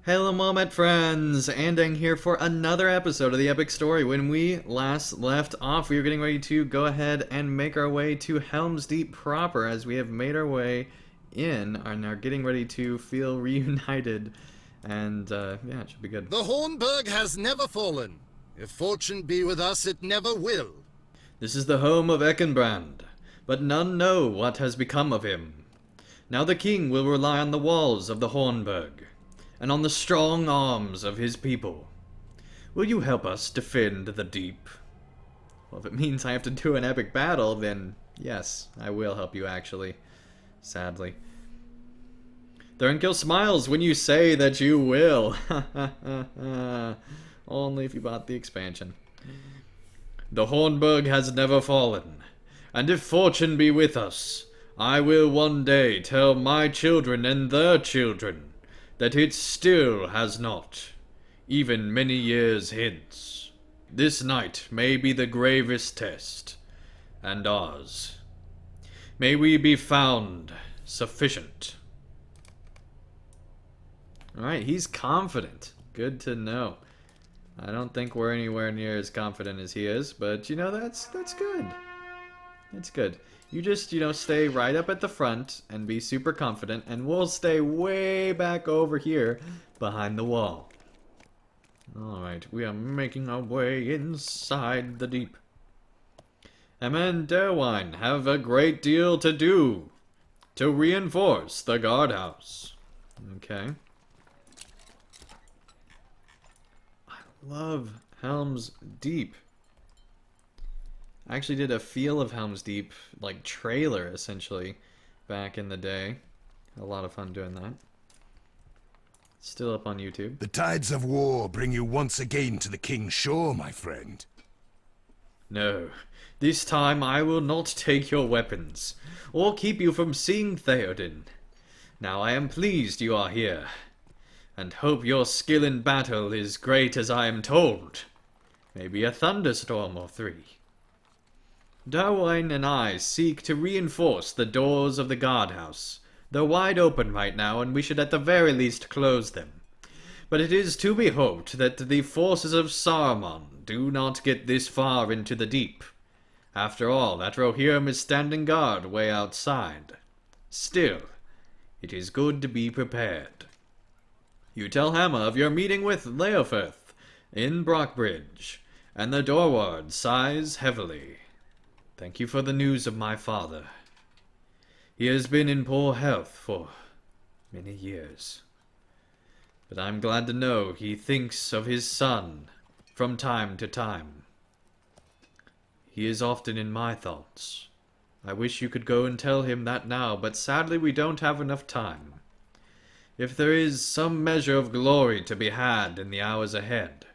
Hello Moment friends! Andang here for another episode of the Epic Story. When we last left off, we were getting ready to go ahead and make our way to Helm's Deep proper, as we have made our way in and are getting ready to feel reunited. And, yeah, it should be good. The Hornburg has never fallen. If fortune be with us, it never will. This is the home of Eckenbrand, but none know what has become of him. Now the king will rely on the walls of the Hornburg, and on the strong arms of his people. Will you help us defend the deep? Well, if it means I have to do an epic battle, then yes, I will help you actually. Sadly. Thornkill smiles when you say that you will. Only if you bought the expansion. The Hornburg has never fallen, and if fortune be with us, I will one day tell my children and their children that it still has not, even many years hence. This night may be the gravest test, and ours. May we be found sufficient. Alright, he's confident. Good to know. I don't think we're anywhere near as confident as he is, but you know, that's good. That's good. You just, stay right up at the front and be super confident, and we'll stay way back over here behind the wall. Alright, we are making our way inside the deep. Emma and Derwine have a great deal to do to reinforce the guardhouse. Okay. I love Helm's Deep. I actually did a Feel of Helm's Deep, like, trailer, essentially, back in the day. Had a lot of fun doing that. Still up on YouTube. The tides of war bring you once again to the King's Shore, my friend. No, this time I will not take your weapons, or keep you from seeing Theoden. Now I am pleased you are here, and hope your skill in battle is great as I am told. Maybe a thunderstorm or three. Darwin and I seek to reinforce the doors of the guardhouse. They're wide open right now, and we should at the very least close them. But it is to be hoped that the forces of Saruman do not get this far into the deep. After all, that Rohirrim is standing guard way outside. Still, it is good to be prepared. You tell Hammer of your meeting with Leofith in Brockbridge, and the Dorward sighs heavily. Thank you for the news of my father. He has been in poor health for many years. But I'm glad to know he thinks of his son from time to time. He is often in my thoughts. I wish you could go and tell him that now, but sadly we don't have enough time. If there is some measure of glory to be had in the hours ahead,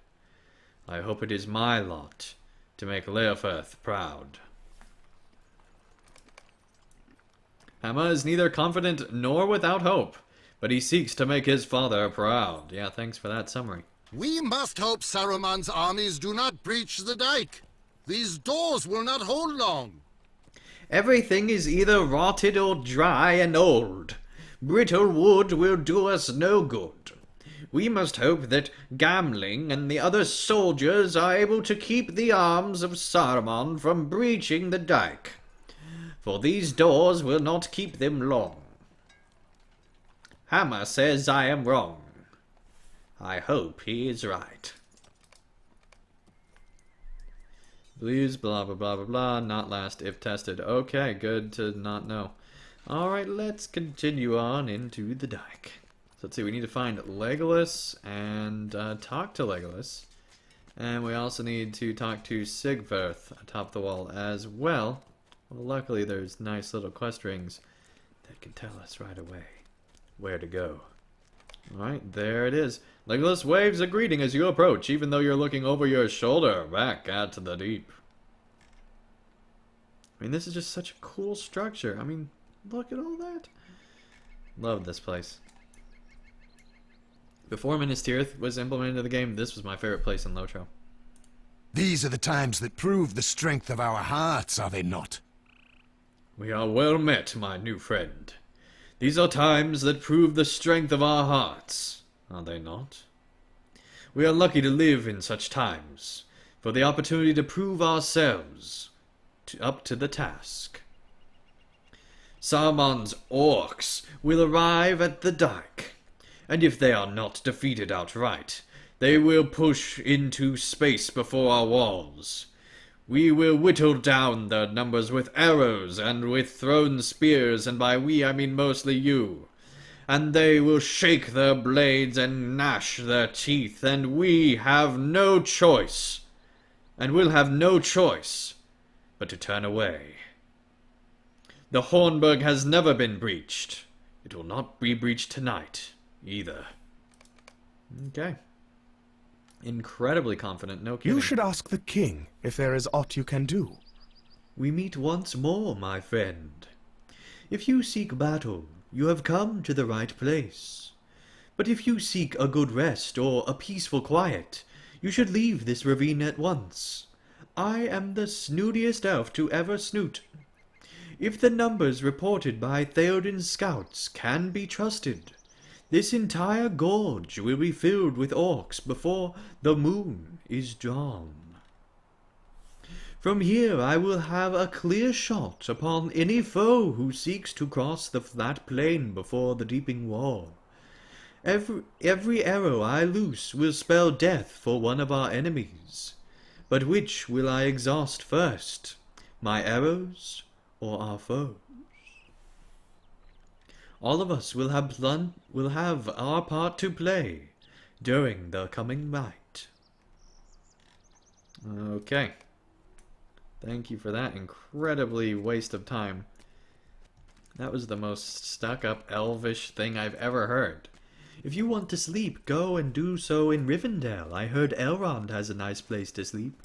I hope it is my lot to make Leofith proud. Hammer is neither confident nor without hope, but he seeks to make his father proud. Yeah, thanks for that summary. We must hope Saruman's armies do not breach the dike. These doors will not hold long. Everything is either rotted or dry and old. Brittle wood will do us no good. We must hope that Gamling and the other soldiers are able to keep the arms of Saruman from breaching the dike, for these doors will not keep them long. Hammer says I am wrong. I hope he is right. Please, blah, blah, blah, blah, blah, not last if tested. Okay, good to not know. Alright, let's continue on into the dike. So let's see, we need to find Legolas and talk to Legolas. And we also need to talk to Sigvarth atop the wall as well. Well, luckily there's nice little quest rings that can tell us right away where to go. Alright, there it is. Legolas waves a greeting as you approach, even though you're looking over your shoulder back at the deep. I mean, this is just such a cool structure. I mean, look at all that. Love this place. Before Minas Tirith was implemented into the game, this was my favorite place in LOTRO. These are the times that prove the strength of our hearts, are they not? We are well met, my new friend. These are times that prove the strength of our hearts. Are they not? We are lucky to live in such times, for the opportunity to prove ourselves up to the task. Saruman's orcs will arrive at the dike, and if they are not defeated outright, they will push into space before our walls. We will whittle down their numbers with arrows and with thrown spears, and by we I mean mostly you. And they will shake their blades and gnash their teeth, and we have no choice, and will have no choice but to turn away. The Hornburg has never been breached. It will not be breached tonight, either. Okay. Incredibly confident, no kidding. You should ask the king if there is aught you can do. We meet once more, my friend. If you seek battle, you have come to the right place. But if you seek a good rest or a peaceful quiet, you should leave this ravine at once. I am the snootiest elf to ever snoot. If the numbers reported by Theoden's scouts can be trusted, this entire gorge will be filled with orcs before the moon is drawn. From here I will have a clear shot upon any foe who seeks to cross the flat plain before the deeping wall. Every arrow I loose will spell death for one of our enemies. But which will I exhaust first, my arrows or our foes? All of us will have our part to play during the coming night. Okay. Thank you for that incredibly waste of time. That was the most stuck-up elvish thing I've ever heard. If you want to sleep, go and do so in Rivendell. I heard Elrond has a nice place to sleep.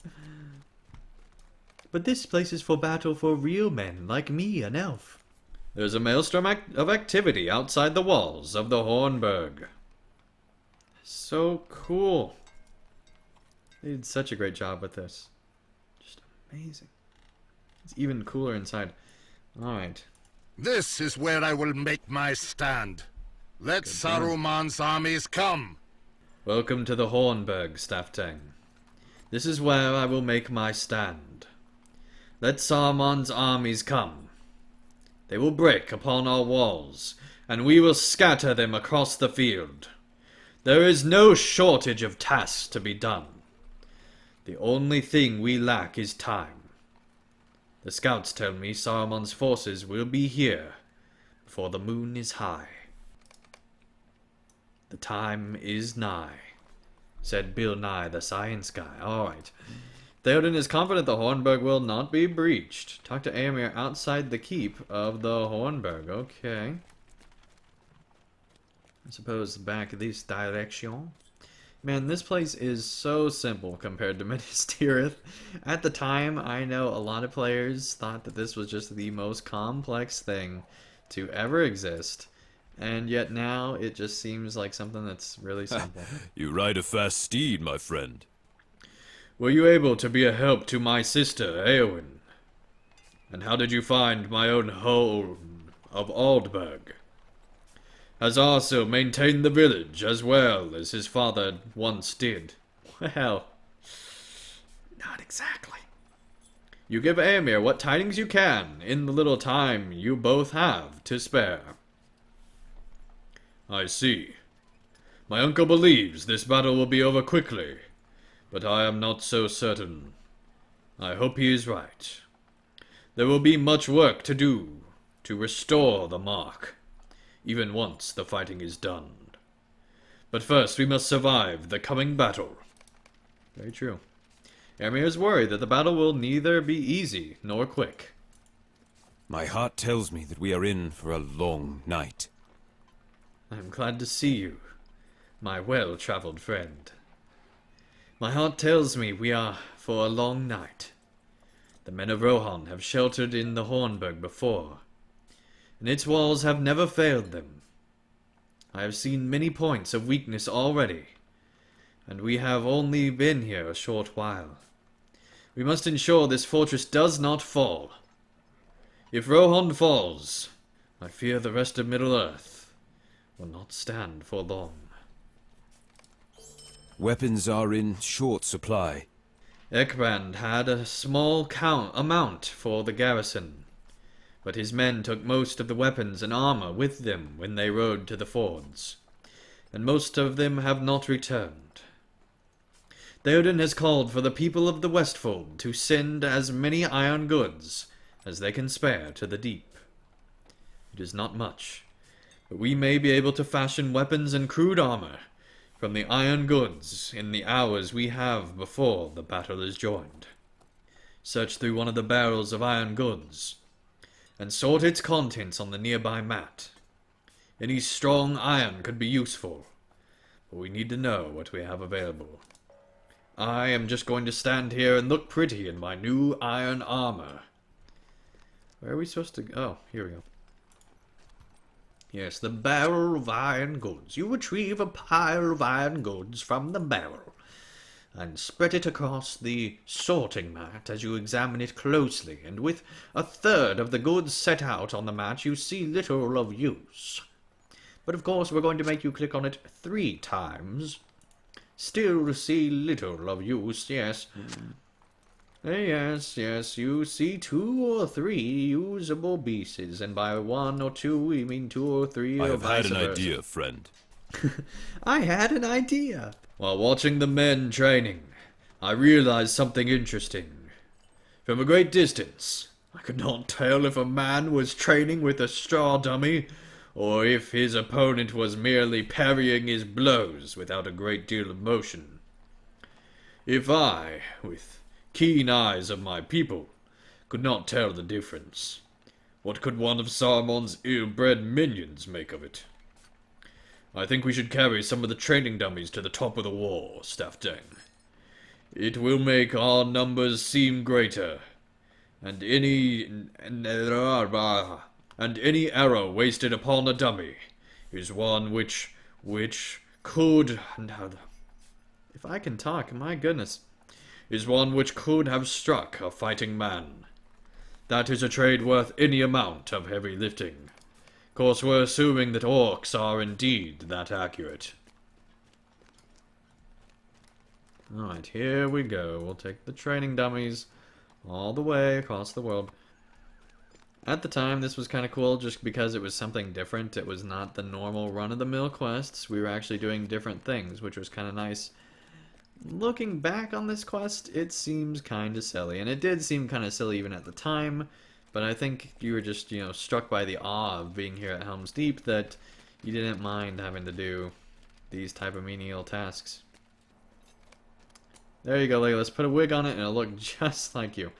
But this place is for battle for real men like me, an elf. There's a maelstrom of activity outside the walls of the Hornburg. So cool. They did such a great job with this. Just amazing. It's even cooler inside. Alright. This is where I will make my stand. Let Saruman's armies come. Welcome to the Hornburg, Staftang. This is where I will make my stand. Let Saruman's armies come. They will break upon our walls, and we will scatter them across the field. There is no shortage of tasks to be done. The only thing we lack is time. The scouts tell me Saruman's forces will be here before the moon is high. The time is nigh, said Bill Nye, the science guy. Alright. Theoden is confident the Hornburg will not be breached. Talk to Aemir outside the keep of the Hornburg. Okay. I suppose back this direction. Man, this place is so simple compared to Minas Tirith. At the time, I know a lot of players thought that this was just the most complex thing to ever exist. And yet now, it just seems like something that's really simple. You ride a fast steed, my friend. Were you able to be a help to my sister, Eowyn? And how did you find my own home of Aldburg? Has Arcel maintained the village as well as his father once did? Well, not exactly. You give Aemir what tidings you can in the little time you both have to spare. I see. My uncle believes this battle will be over quickly, but I am not so certain. I hope he is right. There will be much work to do to restore the mark, even once the fighting is done. But first we must survive the coming battle. Very true. Aemir is worried that the battle will neither be easy nor quick. My heart tells me that we are in for a long night. I am glad to see you, my well-traveled friend. My heart tells me we are for a long night. The men of Rohan have sheltered in the Hornburg before, and its walls have never failed them. I have seen many points of weakness already, and we have only been here a short while. We must ensure this fortress does not fall. If Rohan falls, I fear the rest of Middle-earth will not stand for long. Weapons are in short supply. Ekbrand had a small amount for the garrison, but his men took most of the weapons and armor with them when they rode to the fords, and most of them have not returned. Theoden has called for the people of the Westfold to send as many iron goods as they can spare to the deep. It is not much, but we may be able to fashion weapons and crude armor from the iron goods in the hours we have before the battle is joined. Search through one of the barrels of iron goods, and sort its contents on the nearby mat. Any strong iron could be useful, but we need to know what we have available. I am just going to stand here and look pretty in my new iron armor. Where are we supposed to go? Oh, here we go. Yes, the barrel of iron goods. You retrieve a pile of iron goods from the barrel and spread it across the sorting mat as you examine it closely, and with a third of the goods set out on the mat you see little of use. But of course we're going to make you click on it 3 times. Still see little of use, yes. Yes, you see 2 or 3 usable pieces, and by 1 or 2 we mean 2 or 3 I or have had vice an versa. idea, friend. I had an idea. While watching the men training, I realized something interesting. From a great distance, I could not tell if a man was training with a straw dummy, or if his opponent was merely parrying his blows without a great deal of motion. If I, with keen eyes of my people, could not tell the difference, what could one of Saruman's ill-bred minions make of it? I think we should carry some of the training dummies to the top of the wall, Staff Dane. It will make our numbers seem greater, and any arrow wasted upon a dummy is one which could, if I can talk, my goodness, is one which could have struck a fighting man. That is a trade worth any amount of heavy lifting. Of course, we're assuming that orcs are indeed that accurate. Alright, here we go. We'll take the training dummies all the way across the world. At the time, this was kind of cool just because it was something different. It was not the normal run-of-the-mill quests. We were actually doing different things, which was kind of nice. Looking back on this quest, it seems kind of silly. And it did seem kind of silly even at the time. But I think you were just, struck by the awe of being here at Helm's Deep that you didn't mind having to do these type of menial tasks. There you go, Legolas. Put a wig on it and it'll look just like you.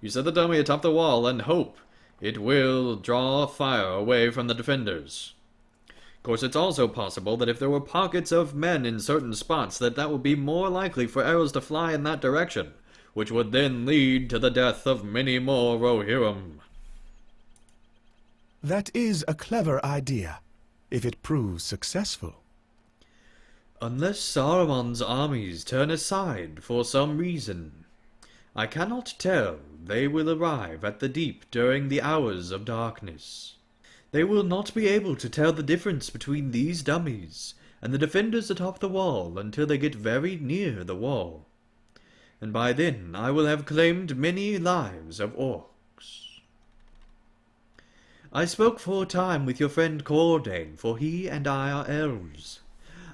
You set the dummy atop the wall and hope it will draw fire away from the defenders. Of course, it's also possible that if there were pockets of men in certain spots, that would be more likely for arrows to fly in that direction, which would then lead to the death of many more Rohirrim. That is a clever idea, if it proves successful. Unless Saruman's armies turn aside for some reason, I cannot tell. They will arrive at the deep during the hours of darkness. They will not be able to tell the difference between these dummies and the defenders atop the wall until they get very near the wall. And by then I will have claimed many lives of orcs. I spoke for a time with your friend Cordane, for he and I are elves.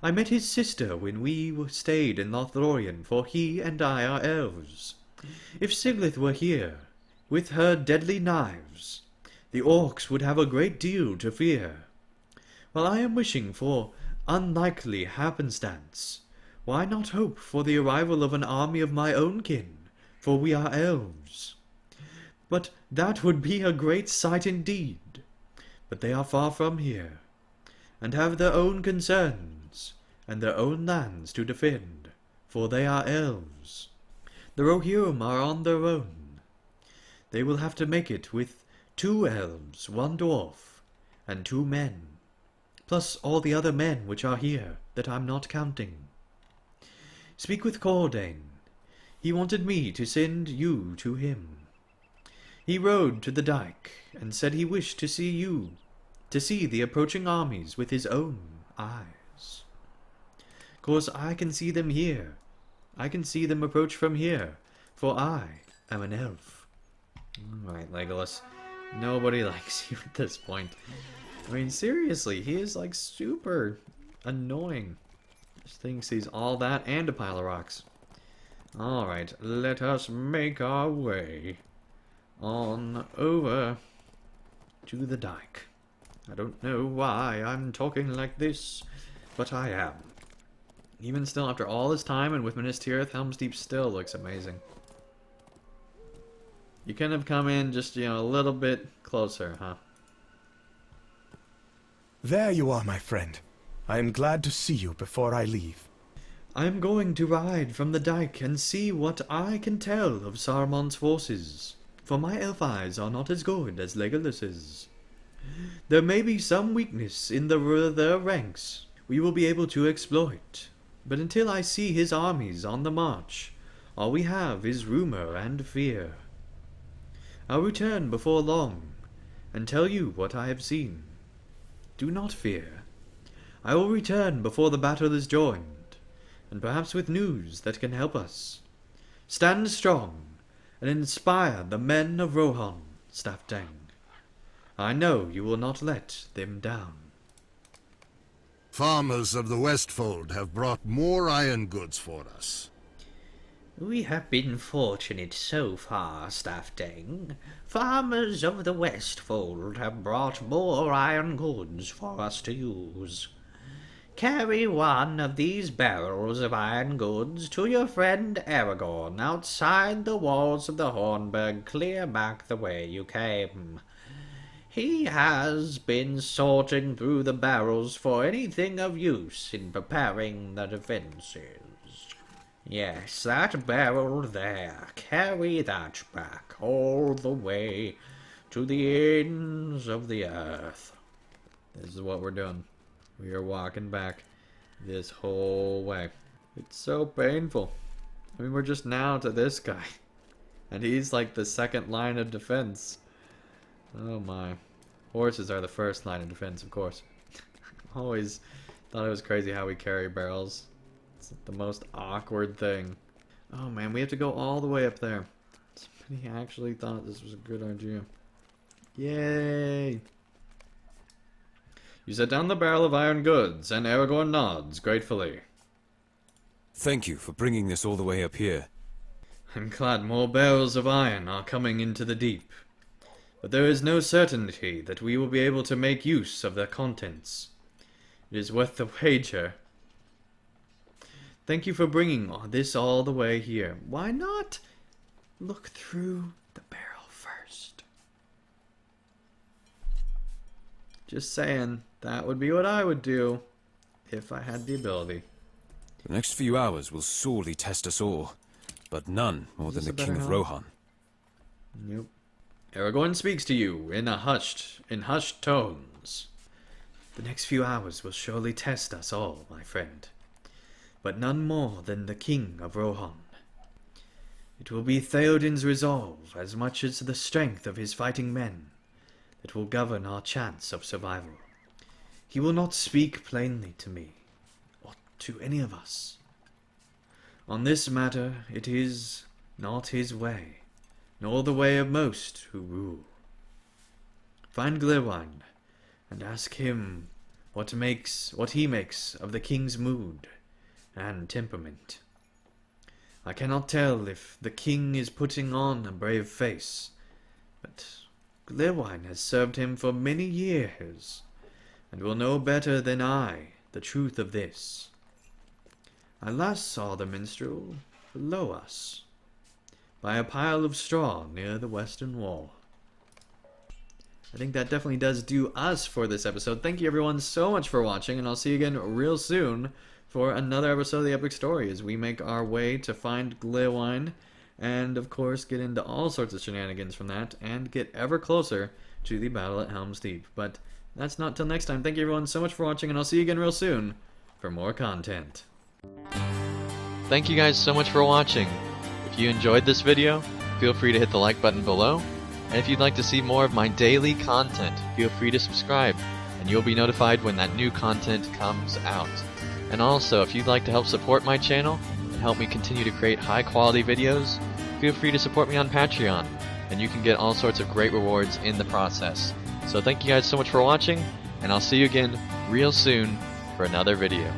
I met his sister when we stayed in Lothlorien, for he and I are elves. If Siglith were here, with her deadly knives, the orcs would have a great deal to fear. While I am wishing for unlikely happenstance, why not hope for the arrival of an army of my own kin, for we are elves? But that would be a great sight indeed. But they are far from here, and have their own concerns, and their own lands to defend, for they are elves. The Rohirrim are on their own. They will have to make it with 2 elves, 1 dwarf, and 2 men, plus all the other men which are here, that I'm not counting. Speak with Cordane. He wanted me to send you to him. He rode to the dike, and said he wished to see you, to see the approaching armies with his own eyes. Of course, I can see them here. I can see them approach from here, for I am an elf. Alright, Legolas. Nobody likes you at this point. I mean, seriously, he is like super annoying. Just thinks he's all that and a pile of rocks. Alright, let us make our way on over to the dike. I don't know why I'm talking like this, but I am. Even still, after all this time and with Minas Tirith, Helm's Deep still looks amazing. You couldn't have come in just, you know, a little bit closer, huh? There you are, my friend. I am glad to see you before I leave. I am going to ride from the dike and see what I can tell of Saruman's forces, for my elf eyes are not as good as Legolas's. There may be some weakness in the ranks we will be able to exploit, but until I see his armies on the march, all we have is rumor and fear. I'll return before long and tell you what I have seen. Do not fear. I will return before the battle is joined, and perhaps with news that can help us. Stand strong and inspire the men of Rohan, Staff Deng. I know you will not let them down. Farmers of the Westfold have brought more iron goods for us. We have been fortunate so far, Staff Deng. Farmers of the Westfold have brought more iron goods for us to use. Carry one of these barrels of iron goods to your friend Aragorn outside the walls of the Hornburg, clear back the way you came. He has been sorting through the barrels for anything of use in preparing the defenses. Yes, that barrel there. Carry that back all the way to the ends of the earth. This is what we're doing. We are walking back this whole way. It's so painful. I mean, we're just now to this guy. And he's like the second line of defense. Oh my. Horses are the first line of defense, of course. Always thought it was crazy how we carry barrels. It's the most awkward thing. Oh man, we have to go all the way up there. Somebody actually thought this was a good idea. Yay! You set down the barrel of iron goods, and Aragorn nods gratefully. Thank you for bringing this all the way up here. I'm glad more barrels of iron are coming into the deep. But there is no certainty that we will be able to make use of their contents. It is worth the wager. Thank you for bringing this all the way here. Why not look through the barrel first? Just saying, that would be what I would do if I had the ability. The next few hours will sorely test us all, but none more than the King of Rohan. Yep. Aragorn speaks to you in hushed tones. The next few hours will surely test us all, my friend, but none more than the King of Rohan. It will be Theoden's resolve, as much as the strength of his fighting men, that will govern our chance of survival. He will not speak plainly to me, or to any of us. On this matter, it is not his way, nor the way of most who rule. Find Glewine, and ask him what he makes of the king's mood and temperament. I cannot tell if the king is putting on a brave face, but Glewine has served him for many years, and will know better than I the truth of this. I last saw the minstrel below us, by a pile of straw near the western wall. I think that definitely does do us for this episode. Thank you everyone so much for watching, and I'll see you again real soon for another episode of the Epic Story as we make our way to find Glewine and, of course, get into all sorts of shenanigans from that and get ever closer to the battle at Helm's Deep. But that's not till next time. Thank you everyone so much for watching, and I'll see you again real soon for more content. Thank you guys so much for watching. If you enjoyed this video, feel free to hit the like button below, and if you'd like to see more of my daily content, feel free to subscribe, and you'll be notified when that new content comes out. And also, if you'd like to help support my channel and help me continue to create high quality videos, feel free to support me on Patreon, and you can get all sorts of great rewards in the process. So thank you guys so much for watching, and I'll see you again real soon for another video.